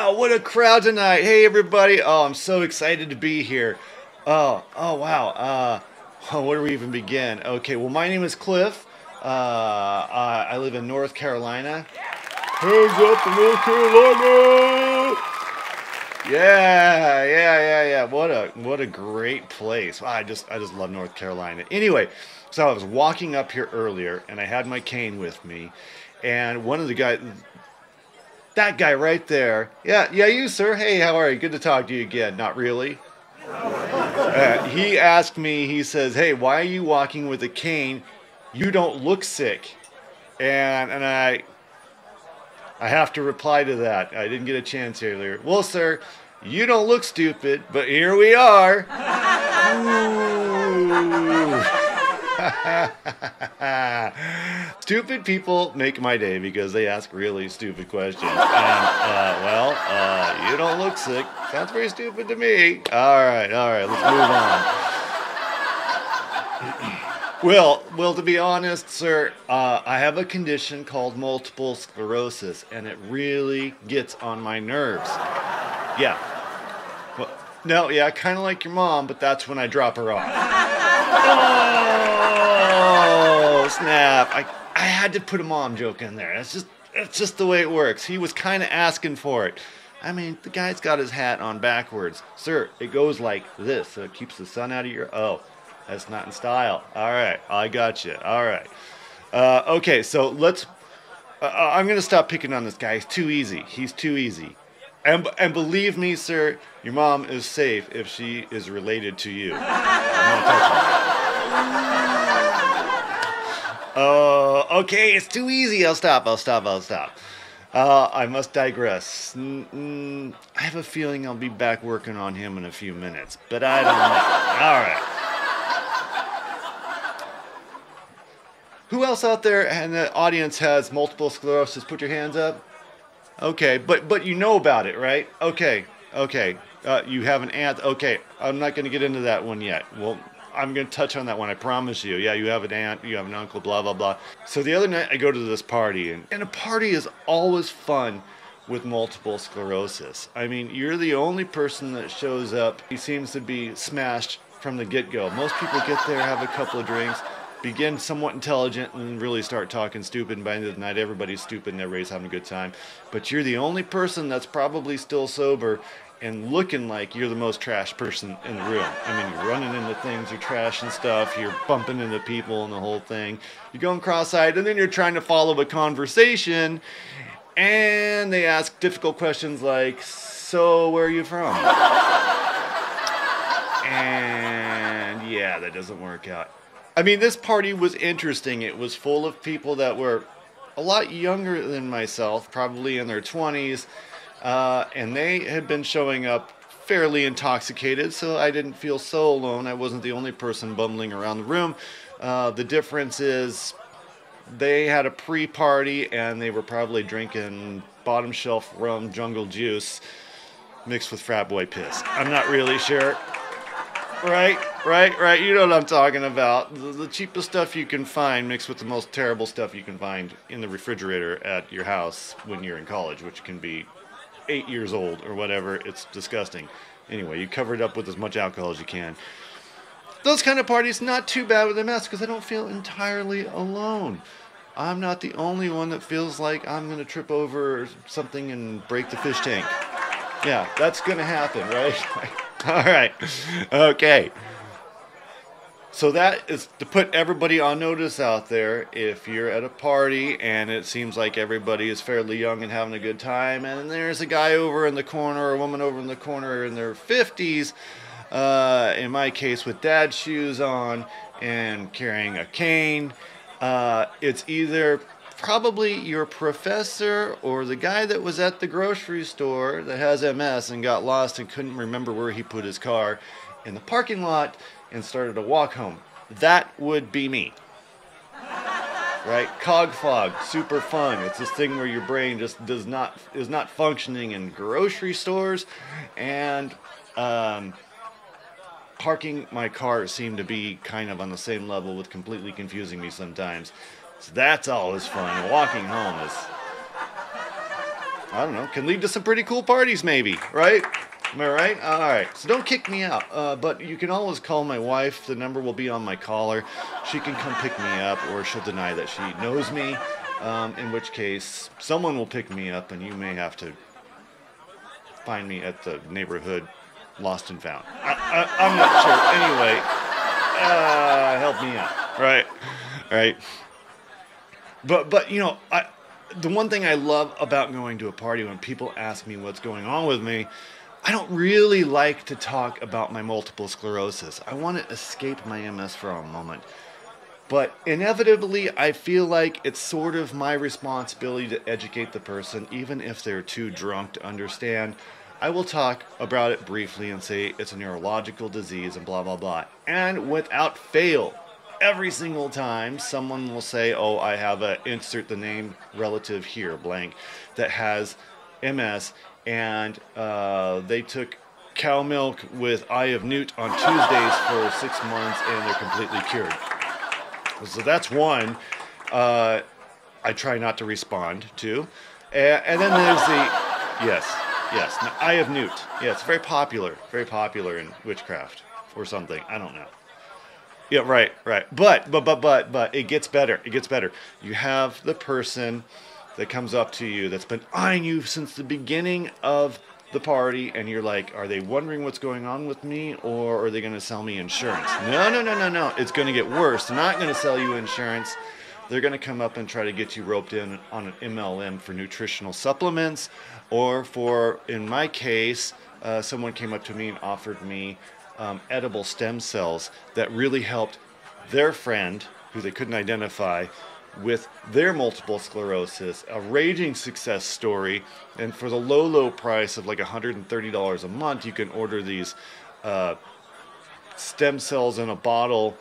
wow, what a crowd tonight. Hey, everybody. Oh, I'm so excited to be here. Wow. Where do we even begin? Okay, well, my name is Cliff. I live in North Carolina. Hands up in North Carolina! Yeah. What a great place. Wow, I just love North Carolina. Anyway, so I was walking up here earlier, and I had my cane with me, and one of the guys, that guy right there, yeah, you sir. Hey, how are you? Good to talk to you again. Not really. He asked me. He says, "Hey, why are you walking with a cane? You don't look sick." And I have to reply to that. I didn't get a chance earlier. Well, sir, you don't look stupid, but here we are. Stupid people make my day because they ask really stupid questions. And, you don't look sick. Sounds very stupid to me. All right, let's move on. Well, to be honest, sir, I have a condition called multiple sclerosis, and it really gets on my nerves. Yeah. Well, no, yeah, kind of like your mom, but that's when I drop her off. Oh, snap. I had to put a mom joke in there. It's just the way it works. He was kind of asking for it. I mean, the guy's got his hat on backwards. Sir, it goes like this, so it keeps the sun out of your... Oh. That's not in style. All right, I got you. All right. Okay, so let's... I'm going to stop picking on this guy. He's too easy. He's too easy. And believe me, sir, your mom is safe if she is related to you. I'm not touching her. Okay, it's too easy. I'll stop. I must digress. I have a feeling I'll be back working on him in a few minutes, but I don't know. All right. Who else out there in the audience has multiple sclerosis? Put your hands up. Okay, but you know about it, right? Okay. You have an aunt. Okay, I'm not going to get into that one yet. Well, I'm going to touch on that one, I promise you. Yeah, you have an aunt, you have an uncle, blah, blah, blah. So the other night I go to this party, and a party is always fun with multiple sclerosis. I mean, you're the only person that shows up. He seems to be smashed from the get-go. Most people get there, have a couple of drinks, begin somewhat intelligent, and really start talking stupid, and by the end of the night everybody's stupid and everybody's having a good time. But you're the only person that's probably still sober and looking like you're the most trash person in the room. I mean, you're running into things, you're trashing stuff, you're bumping into people and the whole thing. You're going cross-eyed, and then you're trying to follow a conversation, and they ask difficult questions like, "So, where are you from?" And yeah, that doesn't work out. I mean, this party was interesting. It was full of people that were a lot younger than myself, probably in their 20s, and they had been showing up fairly intoxicated, so I didn't feel so alone. I wasn't the only person bumbling around the room. The difference is they had a pre-party, and they were probably drinking bottom shelf rum jungle juice mixed with frat boy piss. I'm not really sure. Right. You know what I'm talking about. The cheapest stuff you can find mixed with the most terrible stuff you can find in the refrigerator at your house when you're in college, which can be 8 years old or whatever. It's disgusting. Anyway, you cover it up with as much alcohol as you can. Those kind of parties, not too bad with MS because I don't feel entirely alone. I'm not the only one that feels like I'm going to trip over something and break the fish tank. Yeah, that's going to happen, right? All right. Okay. So that is to put everybody on notice out there. If you're at a party and it seems like everybody is fairly young and having a good time, and there's a guy over in the corner or a woman over in the corner in their 50s, in my case with dad shoes on and carrying a cane, it's either probably your professor or the guy that was at the grocery store that has MS and got lost and couldn't remember where he put his car in the parking lot and started to walk home. That would be me. Right? Cog fog, super fun. It's this thing where your brain just is not functioning in grocery stores, and parking my car seemed to be kind of on the same level with completely confusing me sometimes. So that's always fun. Walking home is... I don't know, can lead to some pretty cool parties maybe, right? Am I right? All right. So don't kick me out. But you can always call my wife. The number will be on my collar. She can come pick me up, or she'll deny that she knows me. In which case, someone will pick me up, and you may have to find me at the neighborhood lost and found. I'm not sure. Anyway, help me out. Right. Right. But you know, the one thing I love about going to a party when people ask me what's going on with me, I don't really like to talk about my multiple sclerosis. I want to escape my MS for a moment. But inevitably, I feel like it's sort of my responsibility to educate the person, even if they're too drunk to understand. I will talk about it briefly and say it's a neurological disease and blah, blah, blah. And without fail, every single time someone will say, oh, I have a insert the name relative here, blank, that has MS, and they took cow milk with eye of newt on Tuesdays for 6 months and they're completely cured. So that's one I try not to respond to. And then there's the, yes, now, eye of newt. Yeah, it's very popular in witchcraft or something. I don't know. Yeah, right. But it gets better. You have the person that comes up to you that's been eyeing you since the beginning of the party, and you're like, are they wondering what's going on with me, or are they going to sell me insurance? No. It's going to get worse. They're not going to sell you insurance. They're going to come up and try to get you roped in on an MLM for nutritional supplements, or for, in my case, someone came up to me and offered me edible stem cells that really helped their friend, who they couldn't identify, with their multiple sclerosis, a raging success story. And for the low price of like $130 a month, you can order these stem cells in a bottle.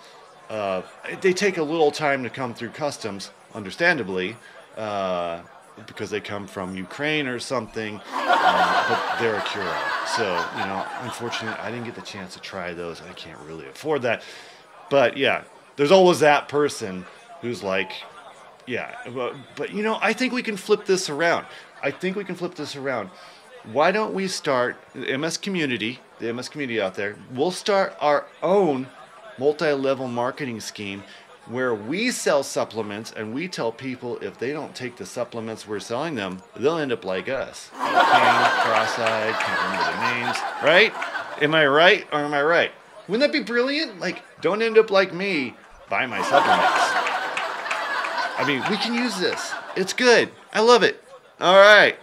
They take a little time to come through customs, understandably, because they come from Ukraine or something, but they're a cure-all. So, you know, unfortunately, I didn't get the chance to try those. I can't really afford that. But yeah, there's always that person who's like, yeah, but you know, I think we can flip this around. Why don't we start the MS community out there? We'll start our own multi-level marketing scheme where we sell supplements and we tell people if they don't take the supplements we're selling them, they'll end up like us. King, cross-eyed, can't remember the names, right? Am I right or am I right? Wouldn't that be brilliant? Like, don't end up like me, buy my supplements. I mean, we can use this. It's good. I love it. All right.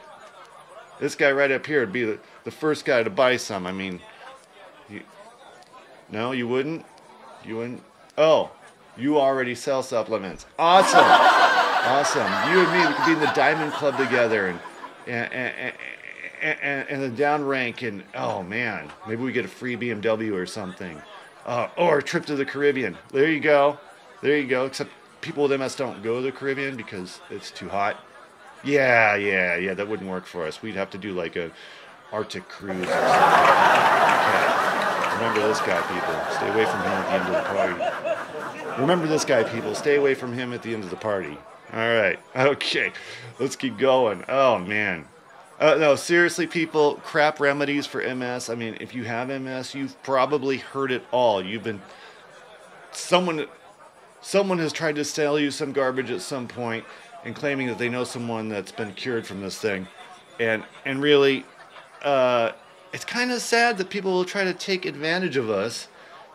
This guy right up here would be the first guy to buy some. I mean, no, you wouldn't? You wouldn't? Oh, you already sell supplements. Awesome. You and me, we could be in the Diamond Club together and the down rank, and oh man, maybe we get a free BMW or something. Or a trip to the Caribbean. There you go. Except people with MS don't go to the Caribbean because it's too hot. Yeah, that wouldn't work for us. We'd have to do like a Arctic cruise or something. Okay. Remember this guy, people. Stay away from him at the end of the party. Remember this guy, people. Stay away from him at the end of the party. All right. Okay. Let's keep going. Oh, man. No, seriously, people, crap remedies for MS. I mean, if you have MS, you've probably heard it all. Someone has tried to sell you some garbage at some point and claiming that they know someone that's been cured from this thing. And really, it's kind of sad that people will try to take advantage of us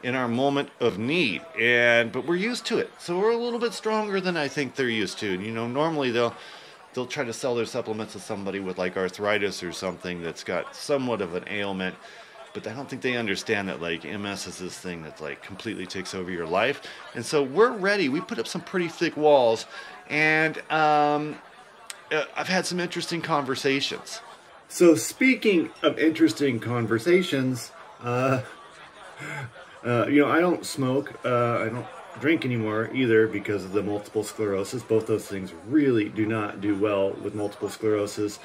in our moment of need. But we're used to it. So we're a little bit stronger than I think they're used to. You know, normally they'll try to sell their supplements to somebody with like arthritis or something that's got somewhat of an ailment. But I don't think they understand that like MS is this thing that like completely takes over your life. And so we're ready. We put up some pretty thick walls, and I've had some interesting conversations. So speaking of interesting conversations, you know, I don't smoke. I don't drink anymore either because of the multiple sclerosis. Both those things really do not do well with multiple sclerosis,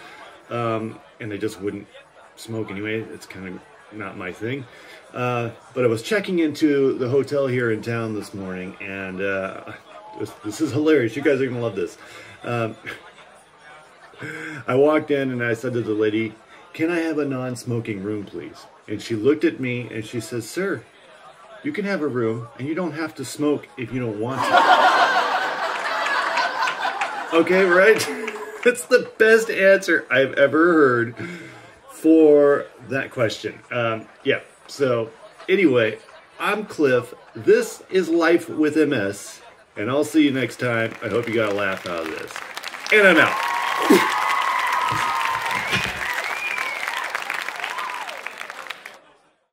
and I just wouldn't smoke anyway. It's kind of not my thing. But I was checking into the hotel here in town this morning, and this is hilarious. You guys are gonna love this. I walked in and I said to the lady, "Can I have a non-smoking room, please?" And she looked at me and she says, "Sir, you can have a room and you don't have to smoke if you don't want to." Okay, right? That's the best answer I've ever heard for that question. Yeah, so anyway, I'm Cliff. This is Life with MS, and I'll see you next time. I hope you got a laugh out of this. And I'm out.